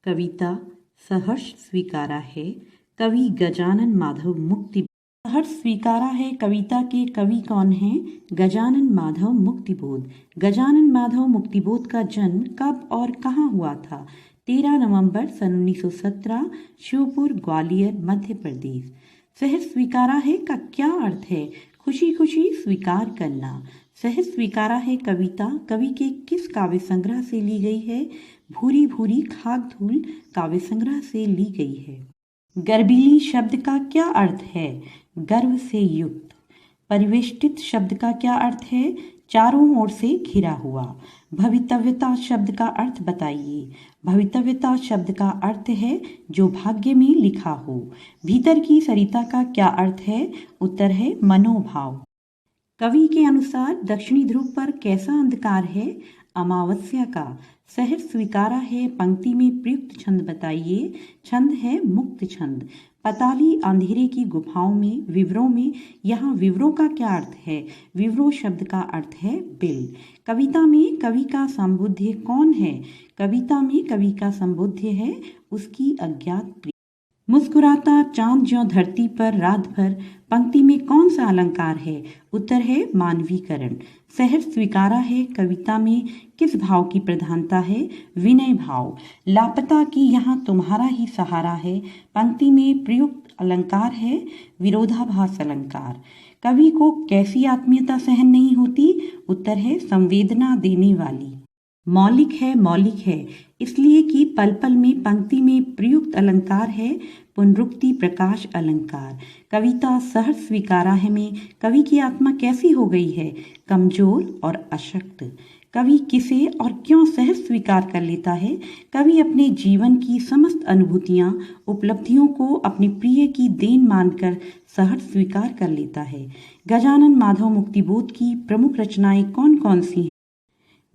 कविता सहर्ष स्वीकारा है कवि गजानन माधव मुक्ति। सहर्ष स्वीकारा है कविता के कवि कौन हैं? गजानन माधव मुक्तिबोध। गजानन माधव मुक्तिबोध का जन्म कब और कहाँ हुआ था? 13 नवंबर सन 1917, शिवपुर, ग्वालियर, मध्य प्रदेश। सहर्ष स्वीकारा है का क्या अर्थ है? खुशी खुशी स्वीकार करना। सहर्ष स्वीकारा है कविता कवि के किस काव्य संग्रह से ली गई है? भूरी भूरी खाक धूल काव्य संग्रह से ली गई है। गर्बीली शब्द का क्या अर्थ है? गर्व से युक्त। परिवेष्टित शब्द का क्या अर्थ है? चारों ओर से घिरा हुआ। भवितव्यता शब्द का अर्थ बताइए। भवितव्यता शब्द का अर्थ है जो भाग्य में लिखा हो। भीतर की सरिता का क्या अर्थ है? उत्तर है मनोभाव। कवि के अनुसार दक्षिणी ध्रुव पर कैसा अंधकार है? अमावस्या का। सहर्ष स्वीकारा है पंक्ति में प्रयुक्त छंद बताइए। छंद है मुक्त छंद। पताली अंधेरे की गुफाओं में विवरों में, यहाँ विवरों का क्या अर्थ है? विवरों शब्द का अर्थ है बिल। कविता में कवि का संबोध्य कौन है? कविता में कवि का संबोध्य है उसकी अज्ञात प्रिय। मुस्कुराता चांद ज्यों धरती पर रात भर पंक्ति में कौन सा अलंकार है? उत्तर है मानवीकरण। सहर्ष स्वीकारा है कविता में किस भाव की प्रधानता है? विनय भाव। लापता की यहाँ तुम्हारा ही सहारा है पंक्ति में प्रयुक्त अलंकार है विरोधाभास अलंकार। कवि को कैसी आत्मीयता सहन नहीं होती? उत्तर है संवेदना देने वाली। मौलिक है इसलिए कि पल पल में पंक्ति में प्रयुक्त अलंकार है पुनरुक्ति प्रकाश अलंकार। कविता सहर्ष स्वीकारा है में कवि की आत्मा कैसी हो गई है? कमजोर और अशक्त। कवि किसे और क्यों सहर्ष स्वीकार कर लेता है? कवि अपने जीवन की समस्त अनुभूतियां उपलब्धियों को अपने प्रिय की देन मानकर सहर्ष स्वीकार कर लेता है। गजानन माधव मुक्तिबोध की प्रमुख रचनाएं कौन कौन सी हैं?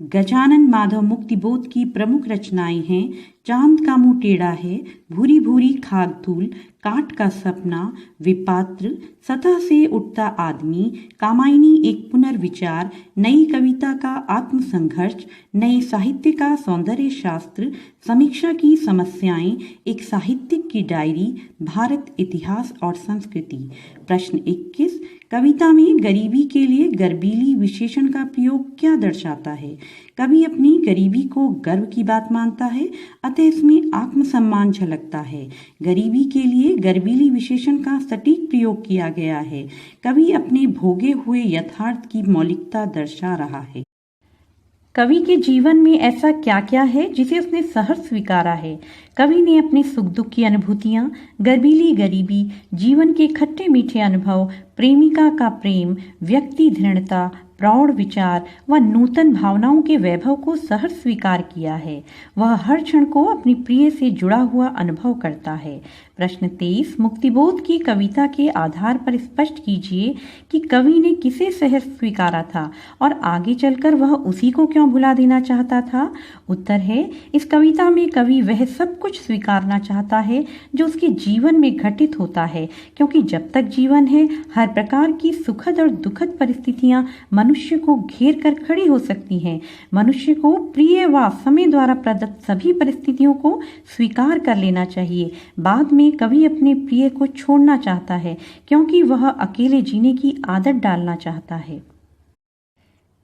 गजानन माधव मुक्तिबोध की प्रमुख रचनाएं हैं चांद का मुंह टेढ़ा है, भूरी भूरी खाक धूल, काट का सपना, विपात्र, सतह से उठता आदमी, कामायनी एक पुनर्विचार, नई कविता का आत्मसंघर्ष, नए साहित्य का सौंदर्य शास्त्र, समीक्षा की समस्याएं, एक साहित्यिक की डायरी, भारत इतिहास और संस्कृति। प्रश्न 21, कविता में गरीबी के लिए गर्बीली विशेषण का प्रयोग क्या दर्शाता है? कवि अपनी गरीबी को गर्व की बात मानता है अतः इसमें आत्मसम्मान झलकता है। गरीबी के लिए गर्बीली विशेषण का सटीक प्रयोग किया गया है। कवि अपने भोगे हुए यथार्थ की मौलिकता दर्शा रहा है। कवि के जीवन में ऐसा क्या क्या है जिसे उसने सहर्ष स्वीकारा है? कवि ने अपने सुख दुख की अनुभूतियां, गर्बीली गरीबी, जीवन के खट्टे मीठे अनुभव, प्रेमिका का प्रेम, व्यक्ति दृढ़ता, प्रौढ़ विचार व नूतन भावनाओं के वैभव को सहर्ष स्वीकार किया है। वह हर क्षण को अपनी प्रिय से जुड़ा हुआ अनुभव करता है। प्रश्न 23, मुक्तिबोध की कविता के आधार पर स्पष्ट कीजिए कि कवि ने किसे सहर्ष स्वीकारा था और आगे चलकर वह उसी को क्यों भुला देना चाहता था? उत्तर है इस कविता में कवि वह सब कुछ स्वीकारना चाहता है जो उसके जीवन में घटित होता है, क्योंकि जब तक जीवन है हर प्रकार की सुखद और दुखद परिस्थितियां मनुष्य को घेर कर खड़ी हो सकती हैं। मनुष्य को प्रिय व समय द्वारा प्रदत्त सभी परिस्थितियों को स्वीकार कर लेना चाहिए। बाद में कवि अपने प्रिय को छोड़ना चाहता है क्योंकि वह अकेले जीने की आदत डालना चाहता है।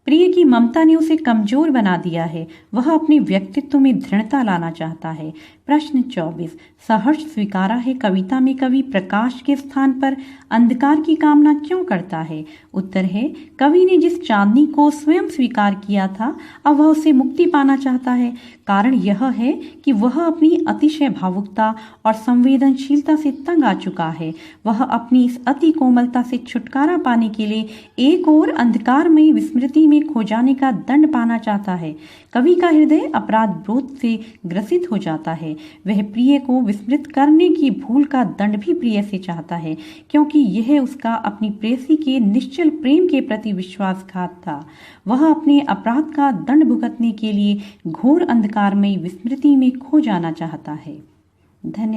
प्रिय की ममता ने उसे कमजोर बना दिया है। वह अपने व्यक्तित्व में दृढ़ता लाना चाहता है। प्रश्न 24, सहर्ष स्वीकारा है कविता में कवि प्रकाश के स्थान पर अंधकार की कामना क्यों करता है? उत्तर है कवि ने जिस चांदनी को स्वयं स्वीकार किया था अब वह उसे मुक्ति पाना चाहता है। कारण यह है कि वह अपनी अतिशय भावुकता और संवेदनशीलता से तंग आ चुका है। वह अपनी इस अति कोमलता से छुटकारा पाने के लिए एक और अंधकार में विस्मृति में खो जाने का दंड पाना चाहता है। कवि का हृदय अपराध बोध से ग्रसित हो जाता है। वह प्रिय को विस्मृत करने की भूल का दंड भी प्रिय से चाहता है, क्योंकि यह उसका अपनी प्रेयसी के निश्चल प्रेम के प्रति विश्वासघात था। वह अपने अपराध का दंड भुगतने के लिए घोर अंधकार में विस्मृति में खो जाना चाहता है। धन्यवाद।